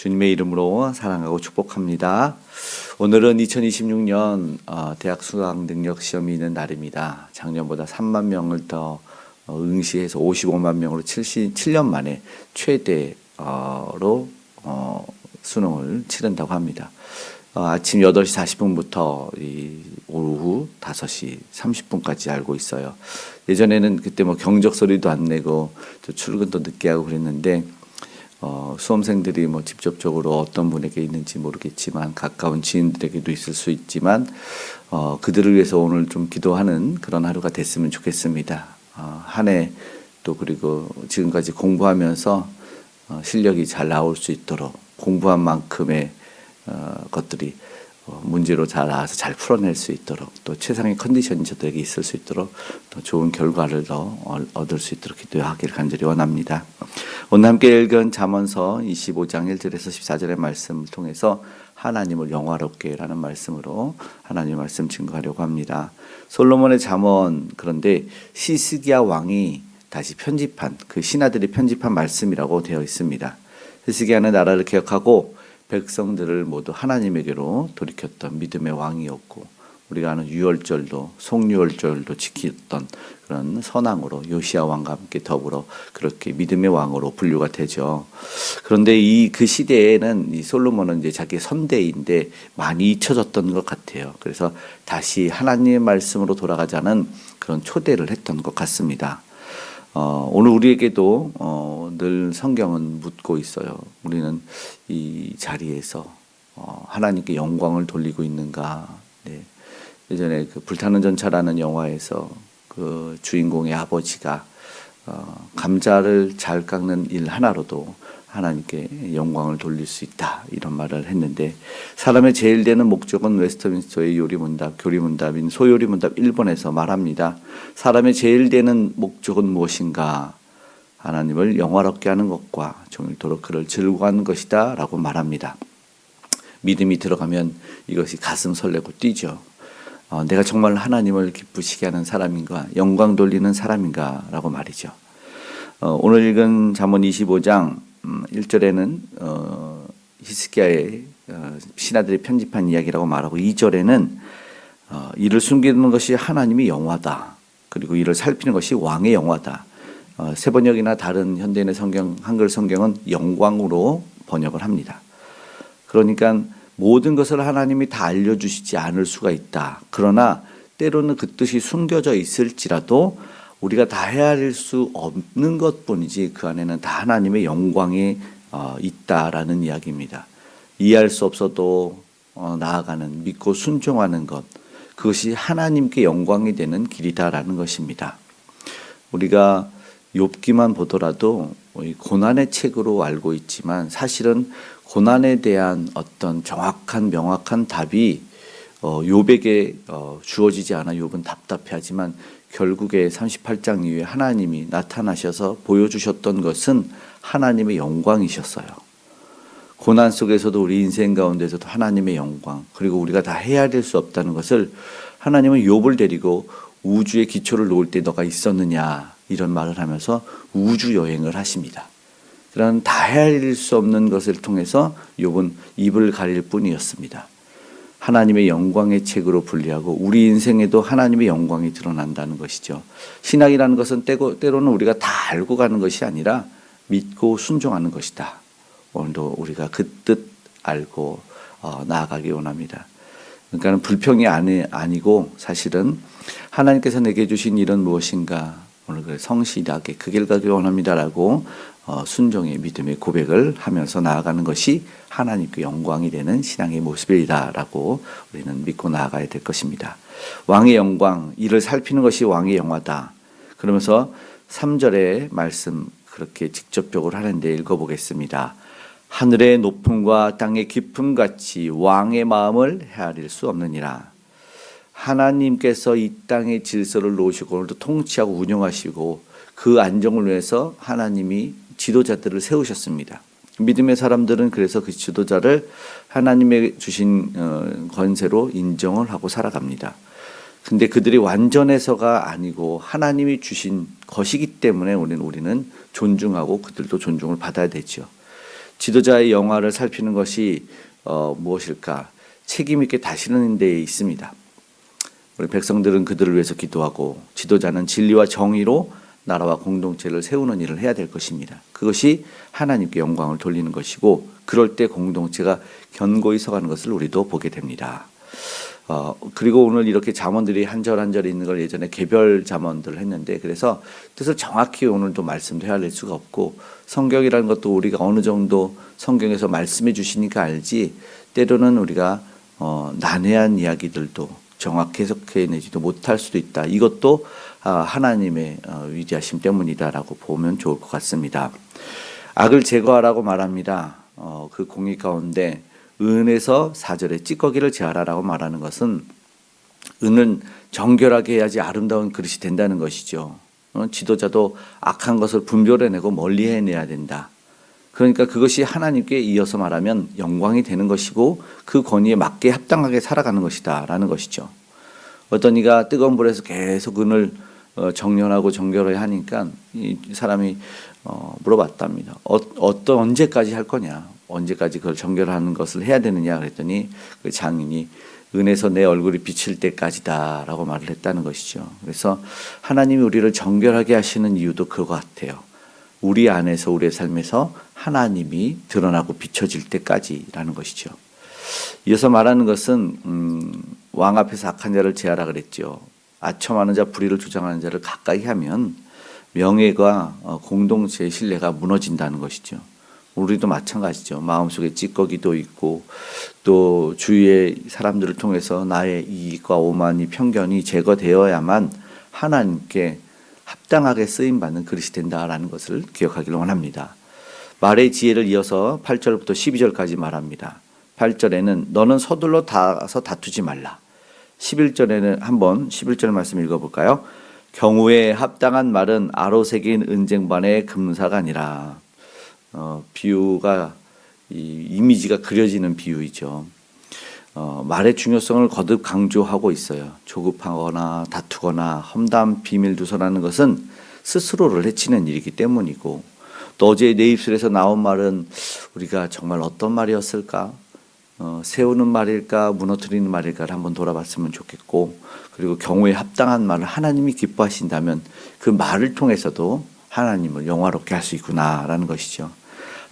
주님의 이름으로 사랑하고 축복합니다. 오늘은 2026년 대학 수학 능력 시험이 있는 날입니다. 작년보다 3만 명을 더 응시해서 55만 명으로 7년 만에 최대로 수능을 치른다고 합니다. 아침 8시 40분부터 오후 5시 30분까지 알고 있어요. 예전에는 그때 경적 소리도 안 내고 또 출근도 늦게 하고 그랬는데 수험생들이 직접적으로 어떤 분에게 있는지 모르겠지만 가까운 지인들에게도 있을 수 있지만 그들을 위해서 오늘 좀 기도하는 그런 하루가 됐으면 좋겠습니다. 한 해 또 그리고 지금까지 공부하면서 실력이 잘 나올 수 있도록 공부한 만큼의 것들이 문제로 잘 나와서 잘 풀어낼 수 있도록 또 최상의 컨디션이 저들에게 있을 수 있도록 또 좋은 결과를 더 얻을 수 있도록 기도하기를 간절히 원합니다. 오늘 함께 읽은 잠언서 25장 1절에서 14절의 말씀을 통해서 하나님을 영화롭게 라는 말씀으로 하나님의 말씀 증거하려고 합니다. 솔로몬의 잠언, 그런데 히스기야 왕이 다시 편집한 그 신하들이 편집한 말씀이라고 되어 있습니다. 히스기야는 나라를 개혁하고 백성들을 모두 하나님에게로 돌이켰던 믿음의 왕이었고 우리가 아는 유월절도 송유월절도 지켰던 그런 선왕으로 요시야 왕과 함께 더불어 그렇게 믿음의 왕으로 분류가 되죠. 그런데 그 시대에는 이 솔로몬은 이제 자기 선대인데 많이 잊혀졌던 것 같아요. 그래서 다시 하나님의 말씀으로 돌아가자는 그런 초대를 했던 것 같습니다. 오늘 우리에게도 늘 성경은 묻고 있어요. 우리는 이 자리에서 하나님께 영광을 돌리고 있는가? 네. 예전에 그 불타는 전차라는 영화에서 그 주인공의 아버지가 감자를 잘 깎는 일 하나로도 하나님께 영광을 돌릴 수 있다 이런 말을 했는데 사람의 제일 되는 목적은 웨스트민스터의 교리문답인 소요리문답 1번에서 말합니다. 사람의 제일 되는 목적은 무엇인가? 하나님을 영화롭게 하는 것과 종일토록 그를 즐거워하는 것이다 라고 말합니다. 믿음이 들어가면 이것이 가슴 설레고 뛰죠. 내가 정말 하나님을 기쁘시게 하는 사람인가, 영광 돌리는 사람인가 라고 말이죠. 오늘 읽은 잠언 25장 1절에는 히스기야의 신하들이 편집한 이야기라고 말하고 2절에는 이를 숨기는 것이 하나님의 영화다. 그리고 이를 살피는 것이 왕의 영화다. 세 번역이나 다른 현대인의 성경, 한글 성경은 영광으로 번역을 합니다. 그러니까 모든 것을 하나님이 다 알려주시지 않을 수가 있다. 그러나 때로는 그 뜻이 숨겨져 있을지라도 우리가 다 헤아릴 수 없는 것뿐이지 그 안에는 다 하나님의 영광이 있다라는 이야기입니다. 이해할 수 없어도 나아가는 믿고 순종하는 것, 그것이 하나님께 영광이 되는 길이다라는 것입니다. 우리가 욥기만 보더라도 고난의 책으로 알고 있지만 사실은 고난에 대한 어떤 정확한 명확한 답이 욥에게 주어지지 않아 욥은 답답해하지만 결국에 38장 이후에 하나님이 나타나셔서 보여주셨던 것은 하나님의 영광이셨어요. 고난 속에서도 우리 인생 가운데서도 하나님의 영광, 그리고 우리가 다 헤아릴 수 없다는 것을 하나님은 욥을 데리고 우주의 기초를 놓을 때 너가 있었느냐 이런 말을 하면서 우주 여행을 하십니다. 그런 다 헤아릴 수 없는 것을 통해서 욥은 입을 가릴 뿐이었습니다. 하나님의 영광의 책으로 분리하고 우리 인생에도 하나님의 영광이 드러난다는 것이죠. 신앙이라는 것은 때로는 우리가 다 알고 가는 것이 아니라 믿고 순종하는 것이다. 오늘도 우리가 그 뜻 알고 나아가기 원합니다. 그러니까 불평이 아니고 사실은 하나님께서 내게 주신 일은 무엇인가? 오늘 성실하게 그 길 가기 원합니다라고 순종의 믿음의 고백을 하면서 나아가는 것이 하나님께 영광이 되는 신앙의 모습이다라고 우리는 믿고 나아가야 될 것입니다. 왕의 영광, 이를 살피는 것이 왕의 영화다. 그러면서 3절의 말씀 그렇게 직접적으로 하는데 읽어보겠습니다. 하늘의 높음과 땅의 깊음 같이 왕의 마음을 헤아릴 수 없느니라. 하나님께서 이 땅의 질서를 놓으시고 오늘도 통치하고 운영하시고 그 안정을 위해서 하나님이 지도자들을 세우셨습니다. 믿음의 사람들은 그래서 그 지도자를 하나님의 주신 권세로 인정을 하고 살아갑니다. 근데 그들이 완전해서가 아니고 하나님이 주신 것이기 때문에 우리는 존중하고 그들도 존중을 받아야 되죠. 지도자의 영화를 살피는 것이 무엇일까? 책임 있게 다스리는 데 있습니다. 우리 백성들은 그들을 위해서 기도하고 지도자는 진리와 정의로 나라와 공동체를 세우는 일을 해야 될 것입니다. 그것이 하나님께 영광을 돌리는 것이고 그럴 때 공동체가 견고히 서가는 것을 우리도 보게 됩니다. 그리고 오늘 이렇게 잠언들이 한 절 한 절 있는 걸 예전에 개별 잠언들을 했는데 그래서 뜻을 정확히 오늘도 말씀도 헤아릴 수가 없고 성경이라는 것도 우리가 어느 정도 성경에서 말씀해 주시니까 알지 때로는 우리가 난해한 이야기들도 정확히 해석해내지도 못할 수도 있다. 이것도 하나님의 위대하심 때문이다라고 보면 좋을 것 같습니다. 악을 제거하라고 말합니다. 그 공의 가운데 은에서 4절에 찌꺼기를 제하라라고 말하는 것은 은은 정결하게 해야지 아름다운 그릇이 된다는 것이죠. 지도자도 악한 것을 분별해내고 멀리해내야 된다. 그러니까 그것이 하나님께 이어서 말하면 영광이 되는 것이고 그 권위에 맞게 합당하게 살아가는 것이다 라는 것이죠. 어떤 이가 뜨거운 불에서 계속 은을 정련하고 정결해야 하니까 이 사람이 물어봤답니다. 언제까지 할 거냐? 언제까지 그걸 정결하는 것을 해야 되느냐 그랬더니 그 장인이 은에서 내 얼굴이 비칠 때까지다 라고 말을 했다는 것이죠. 그래서 하나님이 우리를 정결하게 하시는 이유도 그거 같아요. 우리 안에서 우리의 삶에서 하나님이 드러나고 비춰질 때까지라는 것이죠. 이어서 말하는 것은 왕 앞에서 악한 자를 제하라 그랬죠. 아첨하는 자, 불의를 주장하는 자를 가까이 하면 명예가 공동체의 신뢰가 무너진다는 것이죠. 우리도 마찬가지죠. 마음속에 찌꺼기도 있고 또 주위의 사람들을 통해서 나의 이익과 오만이 편견이 제거되어야만 하나님께 합당하게 쓰임받는 그릇이 된다라는 것을 기억하기를 원합니다. 말의 지혜를 이어서 8절부터 12절까지 말합니다. 8절에는 너는 서둘러 다서 다투지 말라. 11절에는 한번 11절 말씀 읽어볼까요? 경우에 합당한 말은 아로 새긴 은쟁반의 금사가 아니라 비유가 이 이미지가 그려지는 비유이죠. 말의 중요성을 거듭 강조하고 있어요. 조급하거나 다투거나 험담 비밀 두서라는 것은 스스로를 해치는 일이기 때문이고 또 어제 내 입술에서 나온 말은 우리가 정말 어떤 말이었을까? 세우는 말일까 무너뜨리는 말일까를 한번 돌아봤으면 좋겠고 그리고 경우에 합당한 말을 하나님이 기뻐하신다면 그 말을 통해서도 하나님을 영화롭게 할 수 있구나라는 것이죠.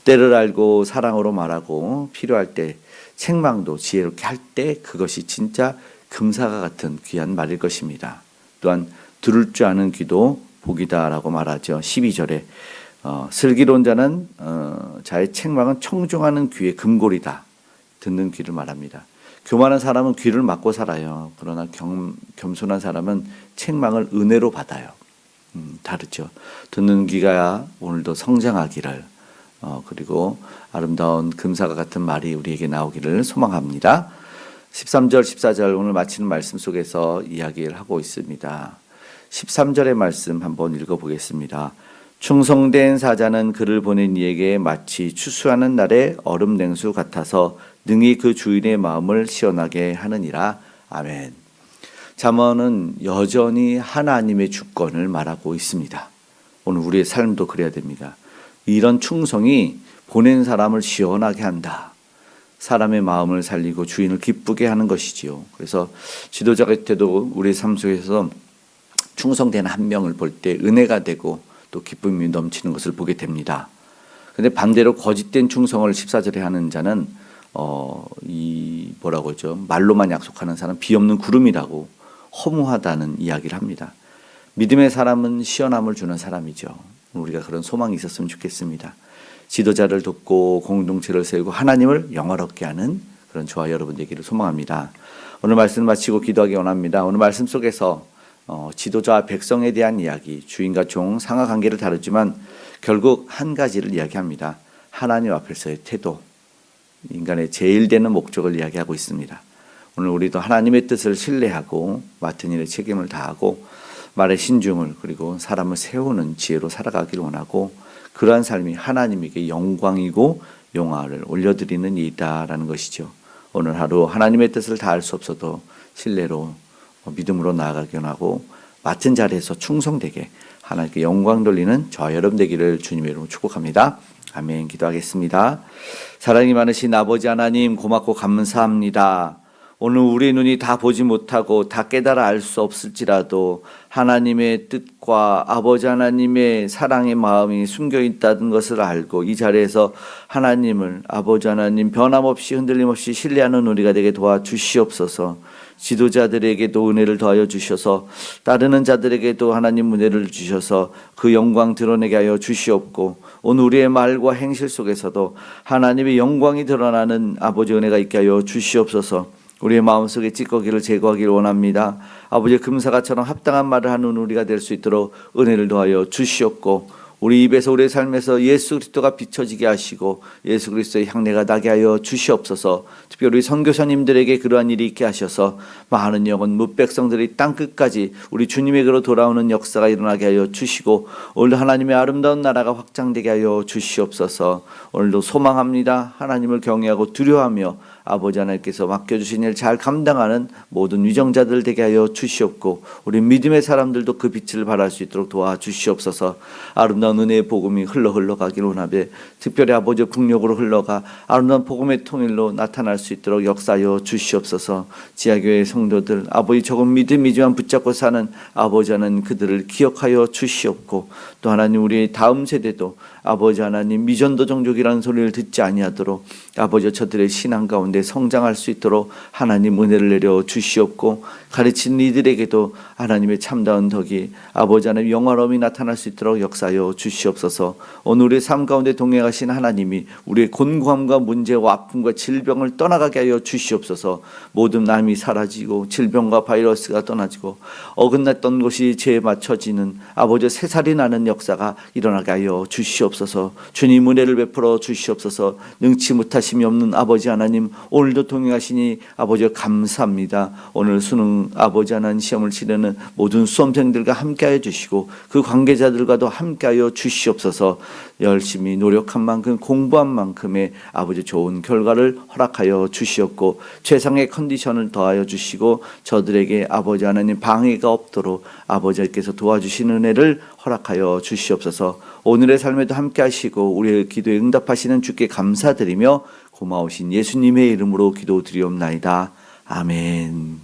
때를 알고 사랑으로 말하고 필요할 때 책망도 지혜롭게 할 때 그것이 진짜 금사가 같은 귀한 말일 것입니다. 또한 들을 줄 아는 귀도 복이다라고 말하죠. 12절에 슬기로운 자는 자의 책망은 청중하는 귀의 금골이다. 듣는 귀를 말합니다. 교만한 사람은 귀를 막고 살아요. 그러나 겸손한 사람은 책망을 은혜로 받아요. 다르죠. 듣는 귀가 오늘도 성장하기를 그리고 아름다운 금사가 같은 말이 우리에게 나오기를 소망합니다. 13절 14절 오늘 마치는 말씀 속에서 이야기를 하고 있습니다. 13절의 말씀 한번 읽어보겠습니다. 충성된 사자는 그를 보낸 이에게 마치 추수하는 날의 얼음 냉수 같아서 능히 그 주인의 마음을 시원하게 하느니라. 아멘. 잠언은 여전히 하나님의 주권을 말하고 있습니다. 오늘 우리의 삶도 그래야 됩니다. 이런 충성이 보낸 사람을 시원하게 한다. 사람의 마음을 살리고 주인을 기쁘게 하는 것이지요. 그래서 지도자 곁에도 우리의 삶 속에서 충성된 한 명을 볼 때 은혜가 되고 또 기쁨이 넘치는 것을 보게 됩니다. 그런데 반대로 거짓된 충성을 14절에 하는 자는 이 뭐라고 하죠? 말로만 약속하는 사람 비없는 구름이라고 허무하다는 이야기를 합니다. 믿음의 사람은 시원함을 주는 사람이죠. 우리가 그런 소망이 있었으면 좋겠습니다. 지도자를 돕고 공동체를 세우고 하나님을 영화롭게 하는 그런 저와 여러분 되기를 소망합니다. 오늘 말씀 마치고 기도하기 원합니다. 오늘 말씀 속에서 지도자와 백성에 대한 이야기, 주인과 종, 상하 관계를 다루지만 결국 한 가지를 이야기합니다. 하나님 앞에서의 태도, 인간의 제일 되는 목적을 이야기하고 있습니다. 오늘 우리도 하나님의 뜻을 신뢰하고 맡은 일에 책임을 다하고 말의 신중을 그리고 사람을 세우는 지혜로 살아가기를 원하고 그러한 삶이 하나님에게 영광이고 영화를 올려드리는 일이다라는 것이죠. 오늘 하루 하나님의 뜻을 다할 수 없어도 신뢰로 믿음으로 나아가기 원하고 맡은 자리에서 충성되게 하나님께 영광 돌리는 저와 여러분 되기를 주님의 이름으로 축복합니다. 아멘. 기도하겠습니다. 사랑이 많으신 아버지 하나님, 고맙고 감사합니다. 오늘 우리 눈이 다 보지 못하고 다 깨달아 알 수 없을지라도 하나님의 뜻과 아버지 하나님의 사랑의 마음이 숨겨 있다는 것을 알고 이 자리에서 하나님을, 아버지 하나님 변함없이 흔들림 없이 신뢰하는 우리가 되게 도와주시옵소서. 지도자들에게도 은혜를 더하여 주셔서 따르는 자들에게도 하나님 은혜를 주셔서 그 영광 드러내게 하여 주시옵고, 오늘 우리의 말과 행실 속에서도 하나님의 영광이 드러나는 아버지 은혜가 있게 하여 주시옵소서. 우리의 마음속에 찌꺼기를 제거하기를 원합니다. 아버지의 금사과처럼 합당한 말을 하는 우리가 될 수 있도록 은혜를 더하여 주시옵고, 우리 입에서 우리의 삶에서 예수 그리스도가 비춰지게 하시고 예수 그리스도의 향내가 나게 하여 주시옵소서. 특별히 선교사님들에게 그러한 일이 있게 하셔서 많은 영혼 뭇백성들이 땅끝까지 우리 주님에게로 돌아오는 역사가 일어나게 하여 주시고, 오늘도 하나님의 아름다운 나라가 확장되게 하여 주시옵소서. 오늘도 소망합니다. 하나님을 경외하고 두려워하며 아버지 하나님께서 맡겨주신 일 잘 감당하는 모든 위정자들 되게 하여 주시옵고, 우리 믿음의 사람들도 그 빛을 발할 수 있도록 도와주시옵소서. 아름다운 은혜의 복음이 흘러가기를 원하되, 특별히 아버지 북녘으로 흘러가 아름다운 복음의 통일로 나타날 수 있도록 역사하여 주시옵소서. 지하교회 성도들, 아버지 조금 믿음이지만 붙잡고 사는 아버지 하나님 그들을 기억하여 주시옵고, 또 하나님 우리 다음 세대도 아버지 하나님 미전도 종족이라는 소리를 듣지 아니하도록 아버지 저들의 신앙 가운데 성장할 수 있도록 하나님 은혜를 내려 주시옵고, 가르치는 이들에게도 하나님의 참다운 덕이 아버지 하나님 영화로움이 나타날 수 있도록 역사하여 주시옵소서. 오늘 우리의 삶 가운데 동행하신 하나님이 우리의 곤고함과 문제와 아픔과 질병을 떠나가게 하여 주시옵소서. 모든 남이 사라지고 질병과 바이러스가 떠나지고 어긋났던 곳이 죄에 맞춰지는 아버지 새살이 나는 역사가 일어나게 하여 주시옵소서. 주님 은혜를 베풀어 주시옵소서. 능치 못하심이 없는 아버지 하나님, 오늘도 동행하시니 아버지 감사합니다. 오늘 수능 아버지 하나님 시험을 치르는 모든 수험생들과 함께하여 주시고 그 관계자들과도 함께하여 주시옵소서. 열심히 노력한 만큼 공부한 만큼의 아버지 좋은 결과를 허락하여 주시옵고, 최상의 컨디션을 더하여 주시고 저들에게 아버지 하나님 방해가 없도록 아버지께서 도와주시는 은혜를 허락하여 주시옵소서. 오늘의 삶에도 함께 하시고 우리의 기도에 응답하시는 주께 감사드리며 고마우신 예수님의 이름으로 기도드리옵나이다. 아멘.